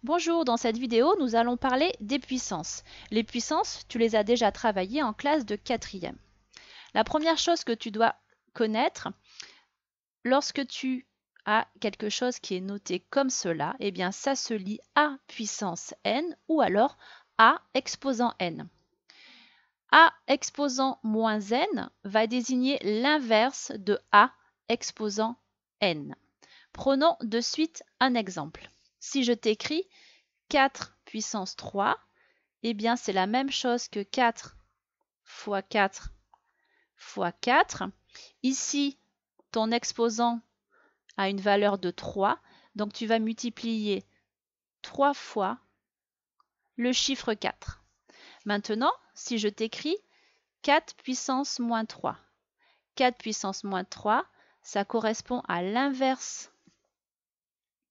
Bonjour, dans cette vidéo, nous allons parler des puissances. Les puissances, tu les as déjà travaillées en classe de 4e. La première chose que tu dois connaître, lorsque tu as quelque chose qui est noté comme cela, eh bien ça se lit A puissance n ou alors A exposant n. A exposant moins n va désigner l'inverse de A exposant n. Prenons de suite un exemple. Si je t'écris 4 puissance 3, eh bien c'est la même chose que 4 fois 4 fois 4. Ici, ton exposant a une valeur de 3, donc tu vas multiplier 3 fois le chiffre 4. Maintenant, si je t'écris 4 puissance moins 3, 4 puissance moins 3, ça correspond à l'inverse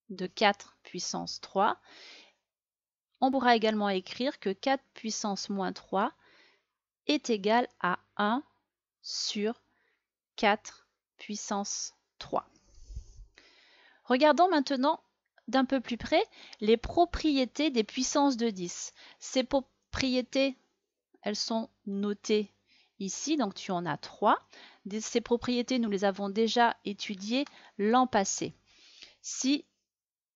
de 4 puissance 3. On pourra également écrire que 4 puissance moins 3 est égal à 1 sur 4 puissance 3. Regardons maintenant d'un peu plus près les propriétés des puissances de 10. Ces propriétés, elles sont notées ici, donc tu en as 3. Ces propriétés, nous les avons déjà étudiées l'an passé. Si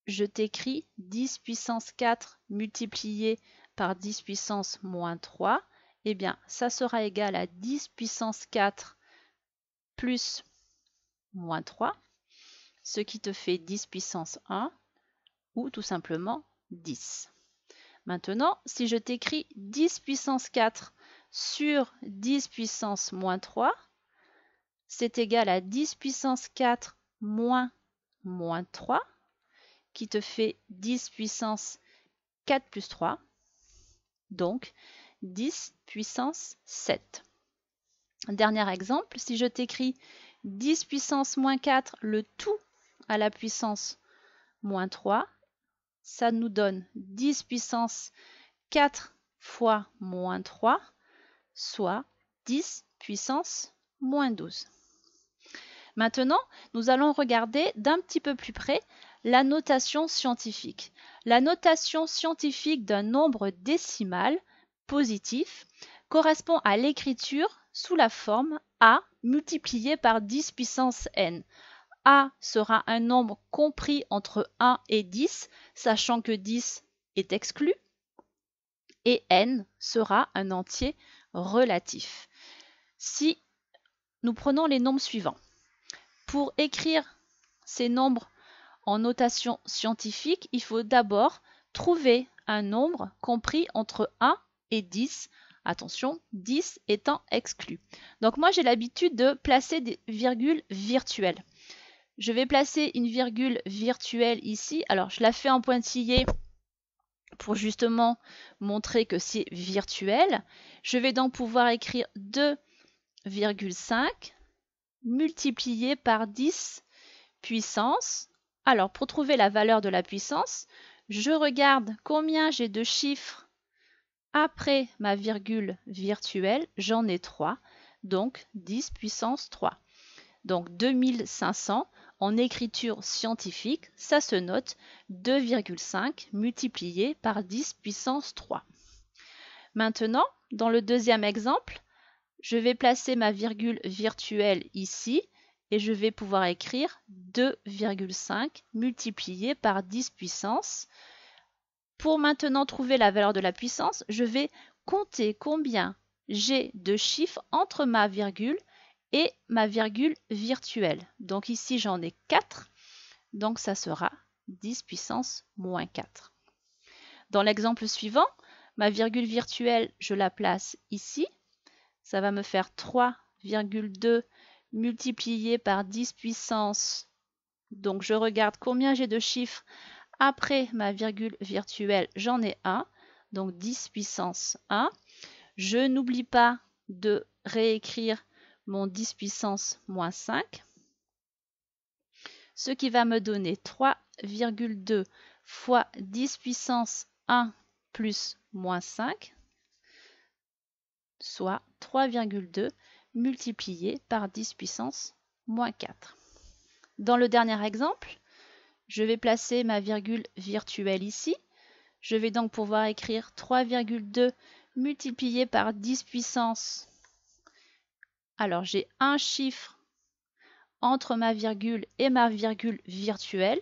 je t'écris 10 puissance 4 multiplié par 10 puissance moins 3, eh bien, ça sera égal à 10 puissance 4 plus moins 3, ce qui te fait 10 puissance 1 ou tout simplement 10. Maintenant, si je t'écris 10 puissance 4 sur 10 puissance moins 3, c'est égal à 10 puissance 4 moins 3, qui te fait 10 puissance 4 plus 3, donc 10 puissance 7. Dernier exemple, si je t'écris 10 puissance moins 4, le tout à la puissance moins 3, ça nous donne 10 puissance 4 fois moins 3, soit 10 puissance moins 12. Maintenant, nous allons regarder d'un petit peu plus près la notation scientifique. La notation scientifique d'un nombre décimal positif correspond à l'écriture sous la forme A multiplié par 10 puissance n. A sera un nombre compris entre 1 et 10, sachant que 10 est exclu, et n sera un entier relatif. Si nous prenons les nombres suivants, pour écrire ces nombres en notation scientifique, il faut d'abord trouver un nombre compris entre 1 et 10. Attention, 10 étant exclu. Donc moi, j'ai l'habitude de placer des virgules virtuelles. Je vais placer une virgule virtuelle ici. Alors, je la fais en pointillé pour justement montrer que c'est virtuel. Je vais donc pouvoir écrire 2,5 multiplié par 10 puissance. Alors, pour trouver la valeur de la puissance, je regarde combien j'ai de chiffres après ma virgule virtuelle. J'en ai 3, donc 10 puissance 3. Donc 2500 en écriture scientifique, ça se note 2,5 multiplié par 10 puissance 3. Maintenant, dans le deuxième exemple, je vais placer ma virgule virtuelle ici et je vais pouvoir écrire 2,5 multiplié par 10 puissance. Pour maintenant trouver la valeur de la puissance, je vais compter combien j'ai de chiffres entre ma virgule et ma virgule virtuelle. Donc ici, j'en ai 4, donc ça sera 10 puissance moins 4. Dans l'exemple suivant, ma virgule virtuelle, je la place ici. Ça va me faire 3,2 multiplié par 10 puissance. Donc je regarde combien j'ai de chiffres après ma virgule virtuelle. J'en ai 1, donc 10 puissance 1. Je n'oublie pas de réécrire mon 10 puissance moins 5, ce qui va me donner 3,2 fois 10 puissance 1 plus moins 5, soit 3,2 multiplié par 10 puissance moins 4. Dans le dernier exemple, je vais placer ma virgule virtuelle ici. Je vais donc pouvoir écrire 3,2 multiplié par 10 puissance. Alors j'ai un chiffre entre ma virgule et ma virgule virtuelle,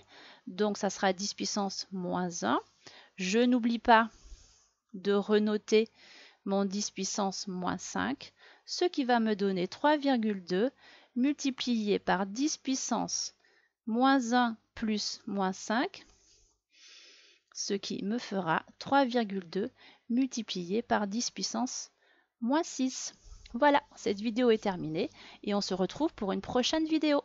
donc ça sera 10 puissance moins 1. Je n'oublie pas de renoter mon 10 puissance moins 5, ce qui va me donner 3,2 multiplié par 10 puissance moins 1 plus moins 5, ce qui me fera 3,2 multiplié par 10 puissance moins 6. Voilà, cette vidéo est terminée et on se retrouve pour une prochaine vidéo.